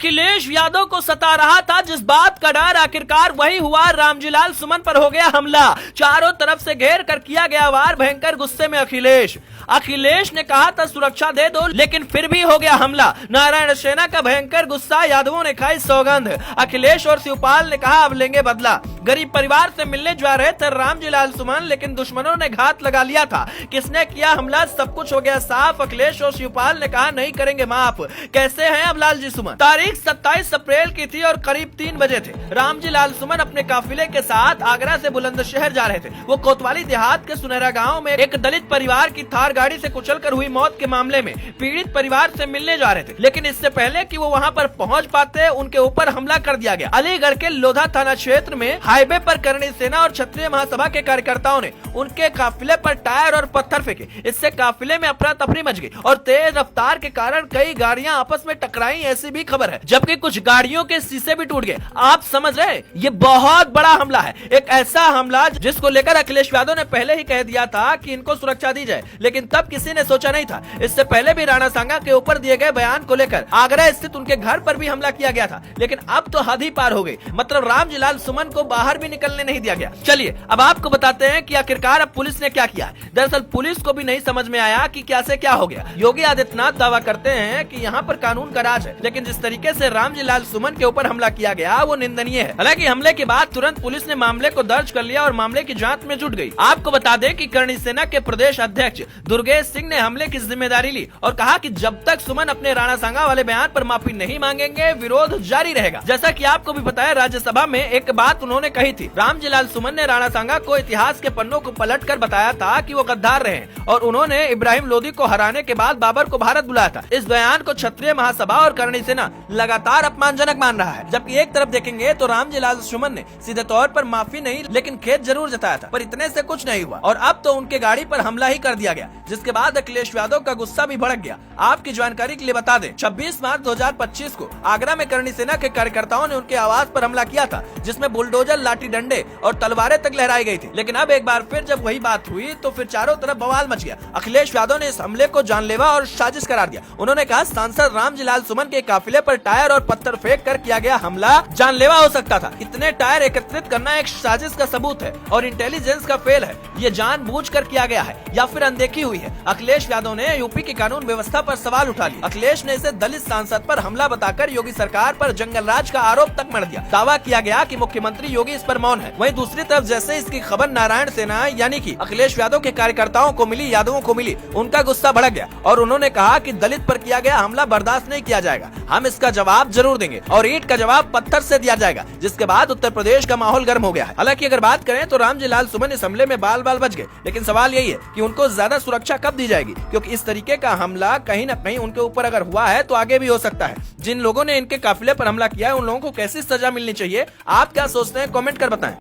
अखिलेश यादव को सता रहा था जिस बात का डर, आखिरकार वही हुआ। रामजीलाल सुमन पर हो गया हमला, चारों तरफ से घेर कर किया गया वार। भयंकर गुस्से में अखिलेश ने कहा था सुरक्षा दे दो, लेकिन फिर भी हो गया हमला। नारायण सेना का भयंकर गुस्सा, यादवों ने खाई सौगंध। अखिलेश और शिवपाल ने कहा अब लेंगे बदला। गरीब परिवार से मिलने जा रहे थे रामजीलाल सुमन, लेकिन दुश्मनों ने घात लगा लिया था। किसने किया हमला, सब कुछ हो गया साफ। अखिलेश और शिवपाल ने कहा नहीं करेंगे माफ। कैसे हैं अब लालजी सुमन? तारीख 27 अप्रैल की थी और करीब 3 बजे थे। रामजीलाल सुमन अपने काफिले के साथ आगरा से बुलंदशहर जा रहे थे। वो कोतवाली देहात के सुनहरा गांव में एक दलित परिवार की थार गाड़ी से कुचलकर हुई मौत के मामले में पीड़ित परिवार से मिलने जा रहे थे, लेकिन इससे पहले कि वो वहां पर पहुंच पाते उनके ऊपर हमला कर दिया गया। अलीगढ़ के लोधा थाना क्षेत्र में हाईवे पर करणी सेना और क्षत्रिय महासभा के कार्यकर्ताओं ने उनके काफिले पर टायर और पत्थर फेंके। इससे काफिले में अफरा तफरी मच गई और तेज रफ्तार के कारण कई गाड़ियां आपस में टकराई, ऐसी भी खबर है, जबकि कुछ गाड़ियों के शीशे भी टूट गए। आप समझ रहे, ये बहुत बड़ा हमला है, एक ऐसा हमला जिसको लेकर अखिलेश यादव ने पहले ही कह दिया था कि इनको सुरक्षा दी जाए, लेकिन तब किसी ने सोचा नहीं था। इससे पहले भी राणा सांगा के ऊपर दिए गए बयान को लेकर आगरा स्थित उनके घर पर भी हमला किया गया था, लेकिन अब तो हद ही पार हो गई। मतलब रामजीलाल सुमन को बाहर भी निकलने नहीं दिया गया। चलिए अब आपको बताते हैं कि आखिरकार अब पुलिस ने क्या किया है। दरअसल पुलिस को भी नहीं समझ में आया कि क्या से क्या हो गया। योगी आदित्यनाथ दावा करते हैं कि यहाँ पर कानून का राज है, लेकिन जिस तरीके से रामजीलाल सुमन के ऊपर हमला किया गया वो निंदनीय है। हालांकि हमले के बाद तुरंत पुलिस ने मामले को दर्ज कर लिया और मामले की जांच में जुट गई। आपको बता दें कि करणी सेना के प्रदेश अध्यक्ष दुर्गेश सिंह ने हमले की जिम्मेदारी ली और कहा कि जब तक सुमन अपने राणा सांगा वाले बयान पर माफी नहीं मांगेंगे विरोध जारी रहेगा। जैसा कि आपको भी बताया, राज्यसभा में एक बात उन्होंने कही थी। रामजीलाल सुमन ने राणा सांगा को इतिहास के पन्नों को पलट कर बताया था कि वो गद्दार रहे और उन्होंने इब्राहिम लोदी को हराने के बाद बाबर को भारत बुलाया था। इस बयान को क्षत्रिय महासभा और करणी सेना लगातार अपमानजनक मान रहा है। जबकि एक तरफ देखेंगे तो रामजीलाल सुमन ने सीधे तौर पर माफी नहीं लेकिन खेद जरूर जताया था, पर इतने से कुछ नहीं हुआ और अब तो उनके गाड़ी पर हमला ही कर दिया गया, जिसके बाद अखिलेश यादव का गुस्सा भी भड़क गया। आपकी जानकारी के लिए बता दें, 26 मार्च 2025 को आगरा में करणी सेना के कार्यकर्ताओं ने उनके आवास पर हमला किया था, जिसमें बुलडोजर, लाठी डंडे और तलवारें तक लहराई गई थी। लेकिन अब एक बार फिर जब वही बात हुई तो फिर चारों तरफ बवाल मच गया। अखिलेश यादव ने इस हमले को जानलेवा और साजिश करार दिया। उन्होंने कहा सांसद रामजीलाल सुमन के काफिले पर टायर और पत्थर फेंक कर किया गया हमला जानलेवा हो सकता था। इतने टायर एकत्रित करना एक साजिश का सबूत है और इंटेलिजेंस का फेल है। ये जानबूझकर किया गया है या फिर अनदेखी हुई है। अखिलेश यादव ने यूपी की कानून व्यवस्था पर सवाल उठा लिया। अखिलेश ने इसे दलित सांसद पर हमला बताकर योगी सरकार पर जंगल राज का आरोप तक मढ़ दिया। दावा किया गया कि मुख्यमंत्री योगी इस पर मौन है। वहीं दूसरी तरफ जैसे इसकी खबर नारायण सेना यानी कि अखिलेश यादव के कार्यकर्ताओं को मिली, यादवों को मिली, उनका गुस्सा भड़क गया और उन्होंने कहा कि दलित पर किया गया हमला बर्दाश्त नहीं किया जाएगा, हम इसका जवाब जरूर देंगे और ईंट का जवाब पत्थर से दिया जाएगा। जिसके बाद उत्तर प्रदेश का माहौल गर्म हो गया है। हालांकि अगर बात करें तो रामजीलाल सुमन इस हमले में बाल बाल बच गए, लेकिन सवाल यही है कि उनको ज्यादा सुरक्षा कब दी जाएगी, क्योंकि इस तरीके का हमला कहीं न कहीं उनके ऊपर अगर हुआ है तो आगे भी हो सकता है। जिन लोगों ने इनके काफिले पर हमला किया है उन लोगों को कैसी सजा मिलनी चाहिए, आप क्या सोचते हैं, कमेंट कर बताएं।